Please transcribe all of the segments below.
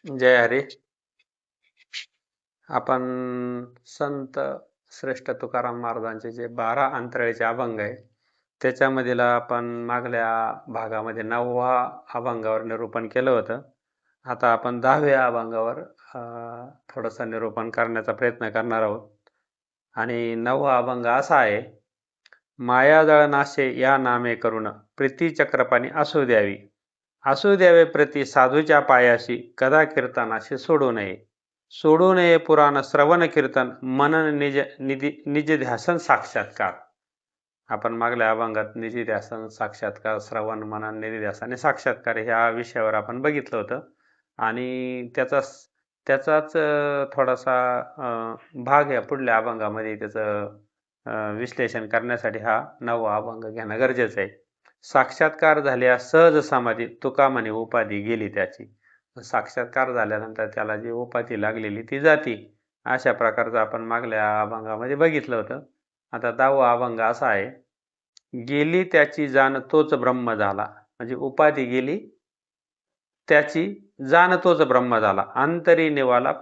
जय हरी. आपण संत श्रेष्ठ तुकाराम महाराजांचे जे 12 अंतराळीचे अभंग आहे त्याच्यामधील आपण मागल्या भागामध्ये 9वा अभंगावर निरूपण केलं होतं. आता आपण 10व्या अभंगावर थोडंसं निरूपण करण्याचा प्रयत्न करणार आहोत. आणि 9वा अभंग असा आहे: मायाजळ नाशे या नामे करुण प्रीती चक्रपाणी असू द्यावी. असू द्यावे प्रती साधूच्या पायाशी कदा कीर्तनाशी सोडू नये. सोडू नये पुराण श्रवण कीर्तन मनन निज ध्यासन साक्षात्कार. आपण मागल्या अभंगात निजी ध्यासन साक्षात्कार, श्रवण मनन निजी ध्यास आणि साक्षात्कार ह्या विषयावर आपण बघितलं होतं. आणि त्याचाच थोडासा भाग या पुढल्या अभंगामध्ये त्याचं विश्लेषण करण्यासाठी हा 9वा अभंग घेणं गरजेचं आहे. साक्षात्कार झाल्या सहज समाधी तुका म्हणे उपाधी गेली त्याची. साक्षात्कार झाल्यानंतर त्याला जी उपाधी लागलेली ती जाती. अशा प्रकारचं आपण मागल्या अभंगामध्ये बघितलं होतं. आता 10वा अभंग असा आहे: गेली त्याची जाण तोच ब्रह्म झाला. म्हणजे उपाधी गेली, त्याची जाण तोच ब्रह्म झाला. अंतरी निवाला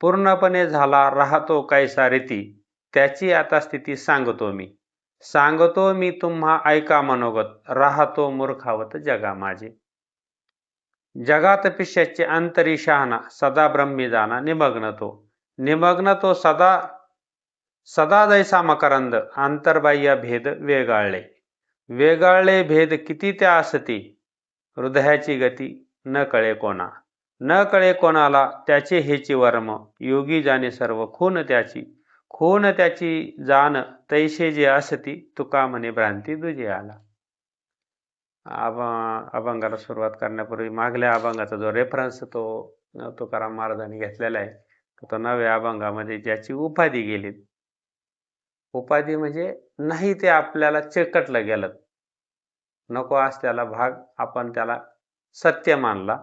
पूर्णपणे झाला राहतो कैसा रीती. त्याची आता स्थिती सांगतो मी तुम्हा ऐका मनोगत. राहतो मूर्खावत जगा माझे. जगात पिशाचे अंतरी शहाणा सदा ब्रह्मी जाणा निमग्न तो सदा जैसा मकरंद. अंतर्बाह्य भेद वेगाळले भेद किती त्या असती. हृदयाची गती न कळे कोणाला त्याचे हेची वर्म. योगी जाणे सर्व खून त्याची जाण तैसे जे असती. तुका म्हणे भ्रांती दुजे आला. अभंगाला सुरुवात करण्यापूर्वी मागल्या अभंगाचा जो रेफरन्स तो तुकाराम महाराजांनी घेतलेला आहे, तो 9व्या अभंगामध्ये ज्याची उपाधी गेली. उपाधी म्हणजे नाही ते आपल्याला चिकटलं गेलं, नको असलेला भाग आपण त्याला सत्य मानला.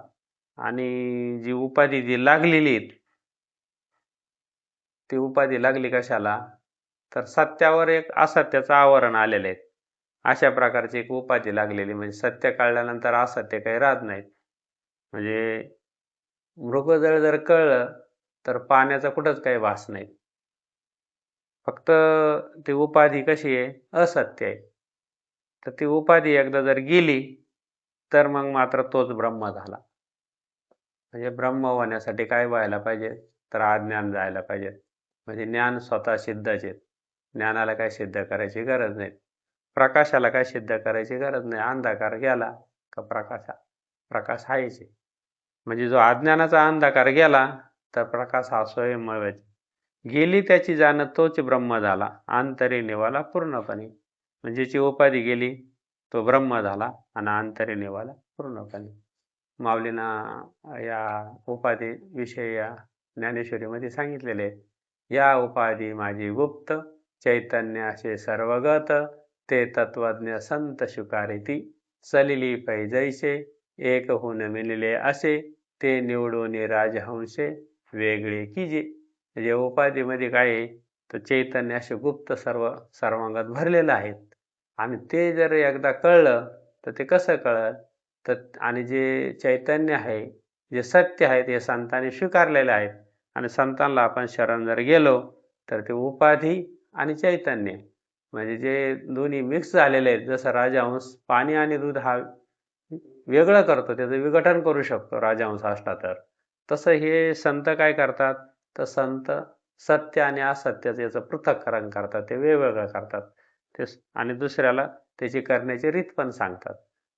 आणि जी उपाधी जी लागलेली, ती उपाधी लागली कशाला, तर सत्यावर एक असत्याचं आवरण आलेलं आहे. अशा प्रकारची एक उपाधी लागलेली. म्हणजे सत्य कळल्यानंतर असत्य काही राहत नाहीत. म्हणजे मृगजळ जर कळलं तर पाण्याचा कुठंच काही वास नाही. फक्त ती उपाधी कशी आहे, असत्य आहे. तर ती उपाधी एकदा जर गेली तर मग मात्र तोच ब्रह्म झाला. म्हणजे ब्रह्म होण्यासाठी काय व्हायला पाहिजे, तर अज्ञान जायला पाहिजे. म्हणजे ज्ञान स्वतः सिद्धच आहे. ज्ञानाला काय सिद्ध करायची गरज नाही. प्रकाशाला काय सिद्ध करायची गरज नाही. अंधकार गेला का प्रकाश आहेच. म्हणजे जो अज्ञानाचा अंधकार गेला तर प्रकाश हा स्वयंमय. गेली त्याची जाण तोच ब्रह्म झाला. अंतरी निवाला पूर्णपणे. म्हणजे जी उपाधी गेली तो ब्रह्म झाला आणि अंतरी निवाला पूर्णपणे. माऊलींना या उपाधी विषयी या ज्ञानेश्वरीमध्ये सांगितलेले आहे: या उपाधी माझी गुप्त, चैतन्याचे सर्वगत. ते तत्वज्ञ संत शुकारिती, चलिली पैजैसे. एक होऊन मिळले असे, ते निवडून राजहंसे वेगळे कीजे. म्हणजे उपाधीमध्ये काय आहे, तर चैतन्य असे गुप्त सर्वांगात भरलेलं आहे. आणि ते जर एकदा कळलं तर ते कसं कळलं, तर आणि जे चैतन्य आहे, जे सत्य आहे, ते संतांनी स्वीकारलेले आहेत. आणि संतांना आपण शरण जर गेलो तर ते उपाधी आणि चैतन्य म्हणजे जे दोन्ही मिक्स झालेले आहेत. जसं राजहंस पाणी आणि दूध हा वेगळं करतो, त्याचं विघटन करू शकतो राजहंस असला तर, तसं हे संत काय करतात, तर संत सत्य आणि असत्याचं याचं पृथक्करण करतात. ते वेगवेगळं करतात ते आणि दुसऱ्याला त्याची करण्याची रीत पण सांगतात.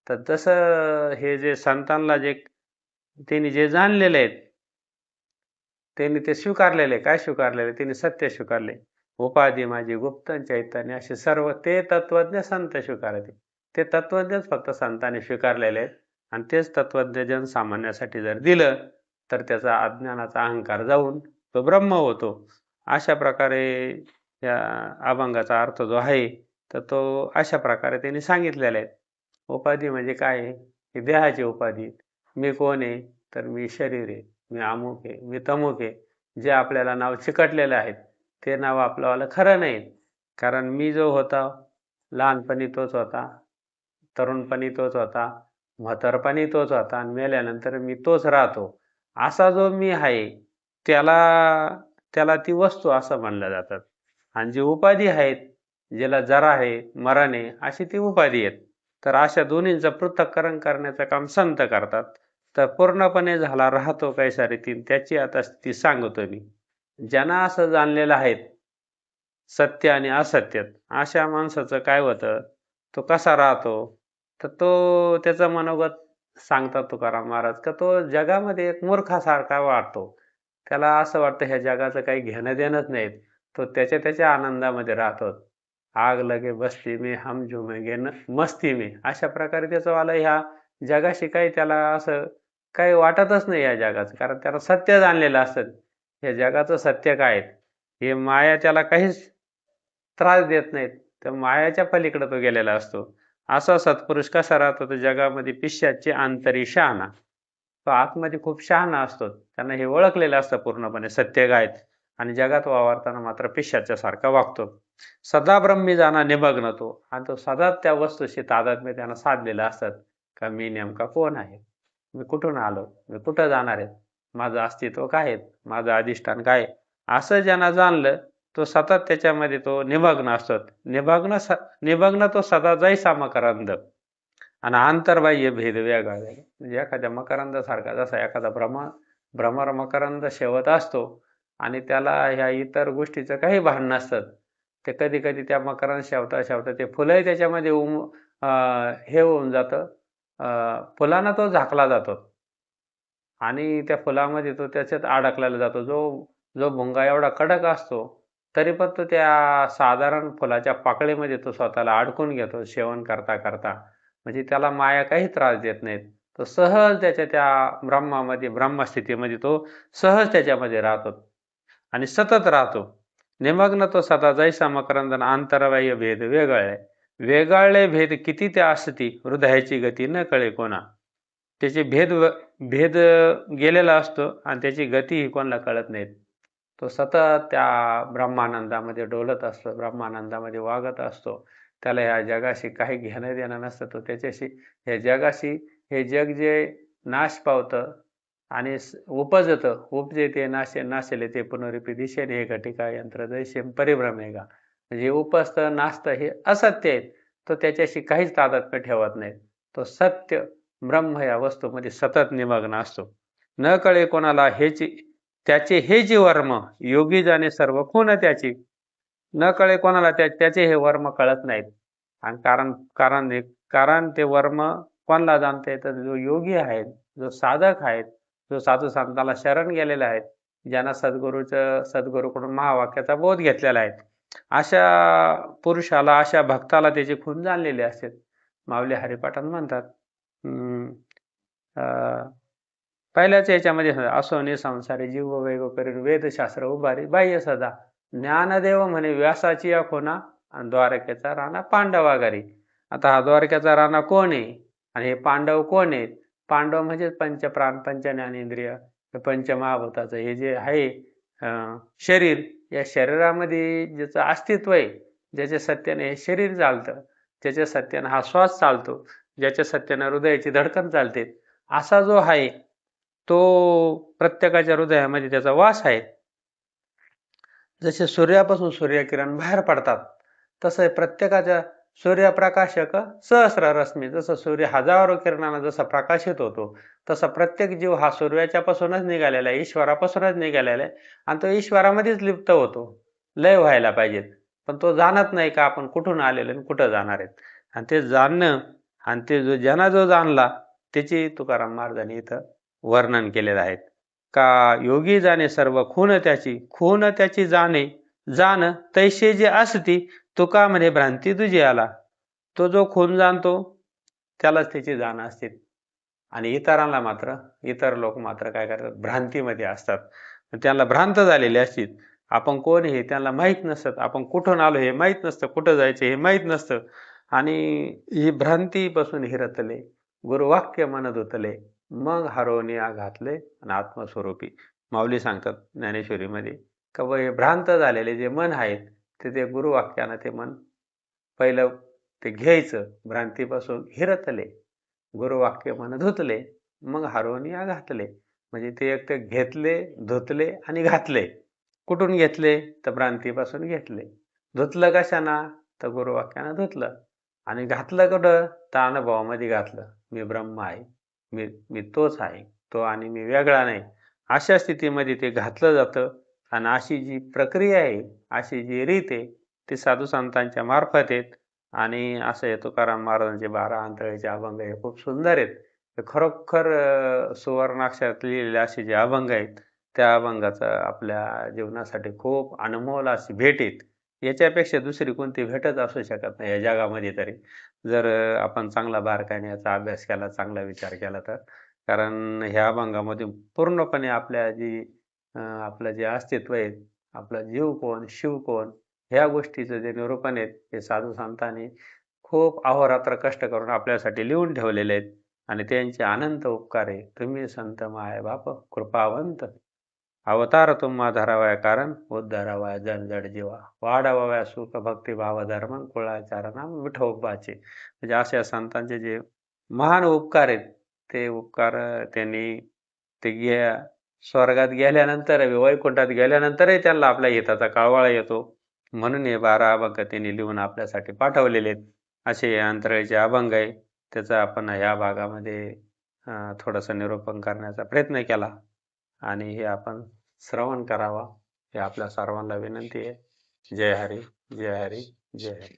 तर तसं हे जे संतांना त्यांनी जे जाणलेले आहेत त्यांनी ते स्वीकारलेले. काय स्वीकारलेले, त्यांनी सत्य स्वीकारले. उपाधी माझी गुप्त चैतन्य असे सर्व ते तत्वज्ञ संत स्वीकारते. ते तत्वज्ञच फक्त संतांनी स्वीकारलेले आहेत. आणि तेच तत्वज्ञ जनसामान्यासाठी जर दिलं तर त्याचा अज्ञानाचा अहंकार जाऊन तो ब्रह्म होतो. अशा प्रकारे या अभंगाचा अर्थ जो आहे तर तो अशा प्रकारे त्यांनी सांगितलेला आहे. उपाधी म्हणजे काय आहे, ही देहाची उपाधी. मी कोण आहे, तर मी शरीर आहे, मी अमुक आहे, मी तमुक आहे. जे आपल्याला नाव चिकटलेलं आहेत ते नाव आपल्याला खरं नाही. कारण मी जो होता लहानपणी तोच होता, तरुणपणी तोच होता, म्हातारपणी तोच होता आणि मेल्यानंतर मी तोच राहतो. असा जो मी आहे त्याला त्याला ती वस्तू असं म्हणलं जातात. आणि जी उपाधी आहेत, ज्याला जरा आहे, मरण आहे, अशी ती उपाधी आहेत. तर अशा दोन्हींचं पृथक्करण करण्याचं काम संत करतात. तर पूर्णपणे झाला राहतो कैसा रीतीन त्याची आता ती सांगतो मी. ज्यांना असं जाणलेलं आहे सत्य आणि असत्य, अशा माणसाचं काय होतं, तो कसा राहतो, तर तो त्याचं मनोगत सांगतात तुकाराम महाराज, का तो जगामध्ये एक मूर्खासारखा वाटतो. त्याला असं वाटतं ह्या जगाचं काही घेणं देणंच नाही. तो त्याच्या त्याच्या आनंदामध्ये राहतो. आग लगे बस्ती में हम झूमेंगे न मस्ती में, अशा प्रकारे त्याचं वाला ह्या जगाशी काही त्याला असं काही वाटतच नाही या जगाचं, कारण त्याला सत्य जाणलेलं असतं. या जगाचं सत्य काय आहे, हे माया त्याला काहीच त्रास देत नाहीत. तर मायाच्या पलीकडे तो गेलेला असतो. असा सत्पुरुष कसा राहतो, तर जगामध्ये पिशाच्चे अंतरी शहाणा. तो आतमध्ये खूप शहाणा असतो. त्यांना हे ओळखलेलं असतं पूर्णपणे सत्य काय आहे. आणि जगात वावरताना मात्र पिशाच्या सारखा वागतो. सदा ब्रह्मी जाणा निमग्न तो, आणि तो सदा त्या वस्तूशी तादात्म्य त्यानं साधलेलं असतात, का मी नेमका कोण आहे, मी कुठून आलो, मी कुठं जाणार आहे, माझं अस्तित्व काय आहे, माझं अधिष्ठान काय आहे, असं ज्यांना जाणलं तो सतत त्याच्यामध्ये तो निमग्न असतो. निमग्न तो सदा जैसा मकरंद, आणि आंतरबाह्य भेद वेगळा वेगळा. म्हणजे एखाद्या मकरंदासारखा जसा एखादा भ्रमर मकरंद शेवत असतो आणि त्याला ह्या इतर गोष्टीचं काही भान नसतं, ते कधी कधी त्या मकरंद शेवता शेवता ते फुलंही त्याच्यामध्ये हे होऊन जातं, फुलांना तो झाकला जातो आणि त्या फुलामध्ये तो त्याच्यात अडकलेला जातो. जो जो भुंगा एवढा कडक असतो तरी पण तो त्या साधारण फुलाच्या पाकळीमध्ये तो स्वतःला अडकून घेतो सेवन करता करता. म्हणजे त्याला माया काही त्रास देत नाहीत. तो सहज त्याच्या त्या ब्रह्मस्थितीमध्ये तो सहज त्याच्यामध्ये राहतो आणि सतत राहतो. निमग्न तो सदा जैसा मकरंदन आंतरबाह्य भेद वेगळले. वेगळले भेद किती त्या असती, हृदयाची गती न कळे कोणा. त्याचे भेद गेलेला असतो आणि त्याची गती ही कोणाला कळत नाहीत. तो सतत त्या ब्रह्मानंदामध्ये डोलत असतो, ब्रह्मानंदामध्ये वागत असतो. त्याला ह्या जगाशी काही घेणं देणं नसतं. तो त्याच्याशी ह्या जगाशी, हे जग जे नाश पावतं आणि उपजतं, उपजे ते नाशे नाशले ते पुनरुपी दिशेने हे घटिका यंत्र जैसे परिभ्रमेगा. म्हणजे उपजतं नाचतं हे असत्य आहे. तो त्याच्याशी काहीच तादात्म्य ठेवत नाही. तो सत्य ब्रह्म या वस्तूमध्ये सतत निमग्न असतो. न कळे कोणाला त्याचे हे जे वर्म, योगी जाणे सर्व खूण त्याची. न कळे कोणाला त्याचे हे वर्म कळत नाहीत. आणि कारण कारण कारण ते वर्म कोणाला जाणता येतं, जो योगी आहे, जो साधक आहे, जो साधू संतांना शरण गेलेला आहे, ज्यांना सद्गुरूकडून महावाक्याचा बोध घेतलेला आहे, अशा पुरुषाला, अशा भक्ताला त्याची खूण जाणलेली असते. माऊली हरिपाठात म्हणतात, पहिल्याच याच्यामध्ये असोने संसारी जीव वेग करीन वेदशास्त्र उभारी बाह्य सदा. ज्ञानदेव म्हणे व्यासाची या खोना, आणि द्वारकेचा राणा पांडवागारी. आता हा द्वारकेचा राणा कोण आहे आणि हे पांडव कोण आहेत? पांडव म्हणजे पंचप्राण, पंचज्ञानेंद्रिय, पंचमहाभूताचं हे जे आहे शरीर, या शरीरामध्ये ज्याचं अस्तित्व आहे, ज्याच्या सत्याने हे शरीर चालतं, ज्याच्या सत्याने हा श्वास चालतो, ज्याच्या सत्याने हृदयाची धडकन चालते, असा जो आहे तो प्रत्येकाच्या हृदयामध्ये त्याचा वास आहे. जसे सूर्यापासून सूर्यकिरण बाहेर पडतात, तसं प्रत्येकाच्या सूर्यप्रकाशक सहस्र रश्मी, जसं सूर्य हजारो किरणांना जसा प्रकाशित होतो, तसा प्रत्येक जीव हा सूर्याच्यापासूनच निघालेला आहे, ईश्वरापासूनच निघालेला आहे. आणि तो ईश्वरामध्येच लिप्त होतो. लय व्हायला पाहिजेत, पण तो जाणत नाही का आपण कुठून आलेलो आणि कुठं जाणार आहेत. आणि ते जाणणं, आणि ते ज्यांना जो जाणला त्याची तुकाराम महाराजांनी इथं वर्णन केलेलं आहे. का योगी जाणे सर्व खूण त्याची जाण तैसे जे असती, तुका म्हणे भ्रांती तुझी आला. तो जो खूण जाणतो त्यालाच त्याची जाण असते. आणि इतर लोक मात्र काय करतात, भ्रांतीमध्ये असतात. त्यांना भ्रांत झालेले असतील. आपण कोण हे त्यांना माहीत नसतं, आपण कुठून आलो हे माहीत नसतं, कुठं जायचं हे माहीत नसतं. आणि ही भ्रांतीपासून हिरतले, गुरुवाक्य मन धुतले, मग हरवणे घातले आणि आत्मस्वरूपी. माऊली सांगतात ज्ञानेश्वरीमध्ये, का हे भ्रांत झालेले जे मन आहेत ते गुरुवाक्यानं ते मन पहिलं ते घ्यायचं, भ्रांतीपासून हिरतले, गुरुवाक्य मन धुतले, मग हरवणे घातले. म्हणजे ते एक ते घेतले, धुतले आणि घातले. कुठून घेतले? तर भ्रांतीपासून घेतले. धुतलं कशानं? तर गुरुवाक्यानं धुतलं. आणि घातलं कुठं? तर अनुभवामध्ये घातलं. मी ब्रह्म आहे. मी मी तोच आहे. तो आणि मी वेगळा नाही. अशा स्थितीमध्ये ते घातलं जातं आणि अशी जी प्रक्रिया आहे, अशी जी रीत आहे, ती साधू संतांच्या मार्फत आहेत आणि असं आहे तुकाराम महाराजांचे 12 अंतळेचे अभंग हे खूप सुंदर आहेत. ते खरोखर सुवर्णाक्षरात लिहिलेले असे जे अभंग आहेत, त्या अभंगाचा आपल्या जीवनासाठी खूप अनमोल अशी भेट आहे. याच्यापेक्षा दुसरी कोणती भेटच असू शकत नाही या जगामध्ये तरी. जर आपण चांगला बारकाईने याचा अभ्यास केला, चांगला विचार केला तर. कारण ह्या अभंगामधून पूर्णपणे आपलं जे अस्तित्व आहे, आपला जीव कोण, शिव कोण, ह्या गोष्टीचं जे निरूपण आहे, ते साधू संतांनी खूप अहोरात्र कष्ट करून आपल्यासाठी लिहून ठेवलेले आहेत आणि त्यांचे अनंत उपकार आहे. तुम्ही संत माय बाप कृपावंत, अवतार तुम्हा धरावया कारण, उद्धरावया जन जीवा, वाढवाव्या सुख भक्ती भाव धर्म कुळाचारणा विठोबाचे. म्हणजे अशा संतांचे जे महान उपकार आहेत, ते उपकार त्यांनी ते स्वर्गात गेल्यानंतर, वैकुंठात गेल्यानंतरही त्यांना आपल्या हिताचा काळवाळा येतो. म्हणून हे 12 अभंग त्यांनी लिहून आपल्यासाठी पाठवलेले आहेत. असे हे अंतराळीचे अभंग आहे. त्याचं आपण ह्या भागामध्ये थोडंसं निरूपण करण्याचा प्रयत्न केला आणि हे आपण श्रवण करावा, हे आपल्या सर्वांना विनंती आहे. जय हरी, जय हरी, जय हरी.